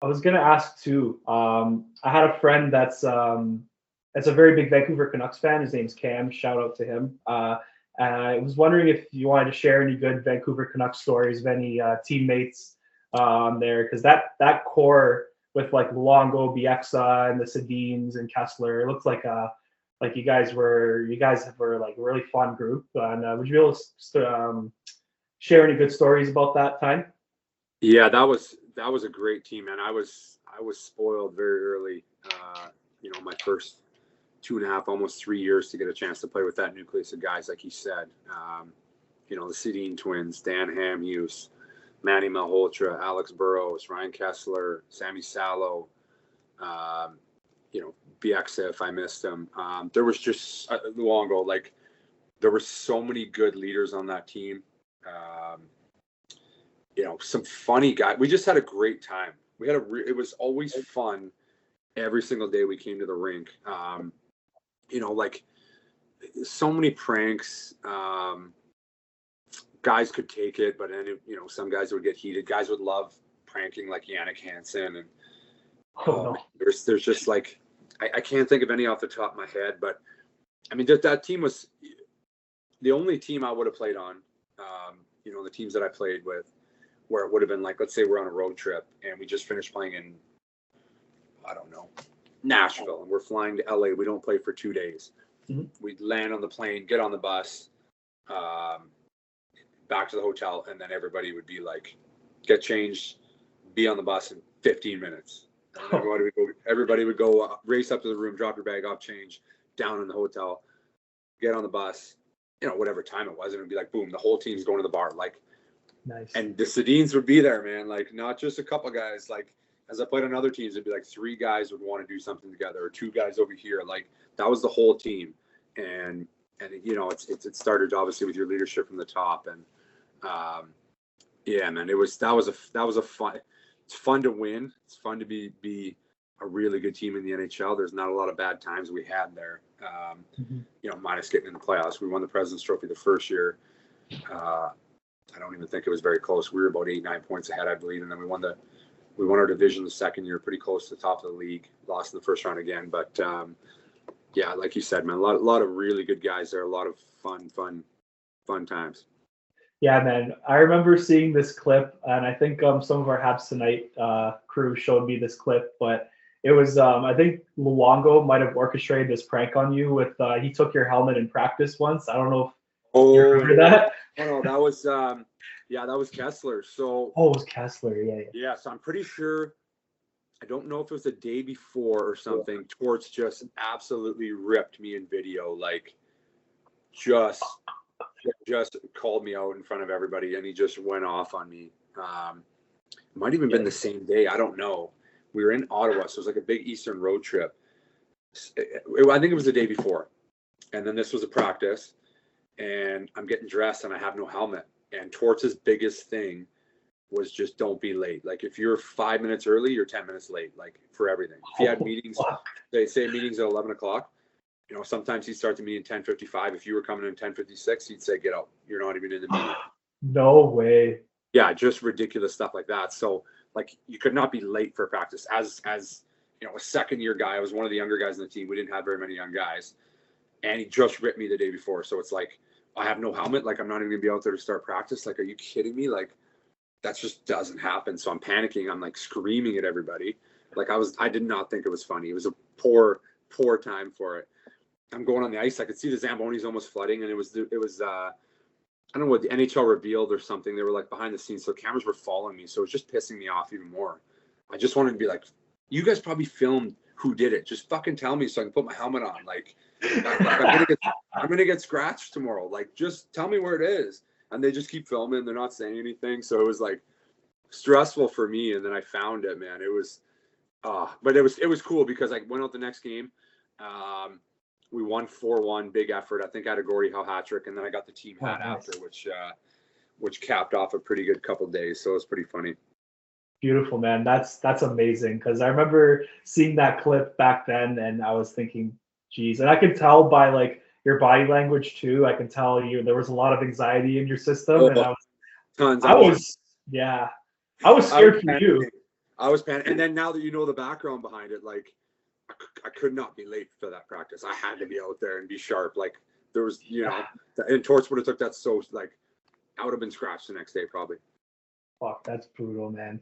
I was gonna ask too. I had a friend that's a very big Vancouver Canucks fan. His name's Cam. Shout out to him. And I was wondering if you wanted to share any good Vancouver Canucks stories of any teammates there, because that core with like Luongo, Bieksa, and the Sedins and Kesler, it looks like you guys were like a really fun group. And would you be able to share any good stories about that time? Yeah, that was a great team, man. I was spoiled very early. My first 2.5, almost 3 years to get a chance to play with that nucleus of guys, like you said. The Sedin Twins, Dan Hamhuis, Manny Malhotra, Alex Burrows, Ryan Kesler, Sammy Salo, Bieksa, if I missed him. There was just Luongo. Like, there were so many good leaders on that team. Some funny guys. We just had a great time. It was always fun every single day we came to the rink. Like, so many pranks. Guys could take it, but then some guys would get heated. Guys would love pranking, like Yannick Hansen, and Oh no. there's just like I can't think of any off the top of my head, but I mean that team was the only team I would have played on. The teams that I played with, where it would have been like, let's say we're on a road trip and we just finished playing in, I don't know, Nashville, and we're flying to LA. We don't play for 2 days. Mm-hmm. We'd land on the plane, get on the bus, back to the hotel, and then everybody would be like, get changed, be on the bus in 15 minutes. And everybody would go race up to the room, drop your bag off, change, down in the hotel, get on the bus, whatever time it was, and it'd be like, boom, the whole team's going to the bar. Like, Nice. and the Sedins would be there, man. Like, not just a couple guys. Like, as I played on other teams, it'd be like 3 guys would want to do something together, or 2 guys over here. Like, that was the whole team. And it started obviously with your leadership from the top. And yeah, man, that was a fun. It's fun to win. It's fun to be a really good team in the NHL. There's not a lot of bad times we had there. Minus getting in the playoffs. We won the President's Trophy the first year. I don't even think it was very close. We were about 8-9 points ahead, I believe, and then we won our division the second year, pretty close to the top of the league. Lost in the first round again, but yeah, like you said, man, a lot of really good guys there. A lot of fun times. Yeah, man. I remember seeing this clip, and I think some of our Habs Tonight crew showed me this clip, but it was I think Luongo might have orchestrated this prank on you with he took your helmet in practice once. I don't know if you remember that. No, that was that was Kesler. So it was Kesler, yeah. Yeah, so I'm pretty sure, I don't know if it was the day before or something, Torts just absolutely ripped me in video, like just called me out in front of everybody, and he just went off on me. It might have even been the same day. I don't know. We were in Ottawa, so it was like a big Eastern road trip. I think it was the day before. And then this was a practice, and I'm getting dressed, and I have no helmet. And Torts' biggest thing was just don't be late. Like, if you're 5 minutes early, you're 10 minutes late, like, for everything. If you had meetings, they say meetings at 11 o'clock. Sometimes he'd start the meeting at 10:55. If you were coming in 10:56, he'd say, get out. You're not even in the meeting. No way. Yeah, just ridiculous stuff like that. So, like, you could not be late for practice. As a second-year guy, I was one of the younger guys on the team. We didn't have very many young guys. And he just ripped me the day before. So it's like, I have no helmet. Like, I'm not even going to be out there to start practice. Like, are you kidding me? Like, that just doesn't happen. So I'm panicking. I'm, like, screaming at everybody. Like, I did not think it was funny. It was a poor time for it. I'm going on the ice. I could see the Zambonis almost flooding. And it was I don't know what the NHL revealed or something. They were, like, behind the scenes. So cameras were following me. So it was just pissing me off even more. I just wanted to be like, you guys probably filmed who did it. Just fucking tell me so I can put my helmet on. Like, I'm gonna get scratched tomorrow. Like, just tell me where it is. And they just keep filming. They're not saying anything. So it was, like, stressful for me. And then I found it, man. It was, but it was cool because I went out the next game. We won 4-1, big effort. I think I had a Gordie Howe hat trick, and then I got the team hat after, which capped off a pretty good couple days. So it was pretty funny. Beautiful, man. That's amazing, because I remember seeing that clip back then, and I was thinking, geez, and I could tell by, like, your body language too. I can tell there was a lot of anxiety in your system, and I was scared for you. I was panicking. And then now that you know the background behind it, like I could not be late for that practice. I had to be out there and be sharp. Like there was, and Torts would have took that so like I would have been scratched the next day probably. Fuck, that's brutal, man.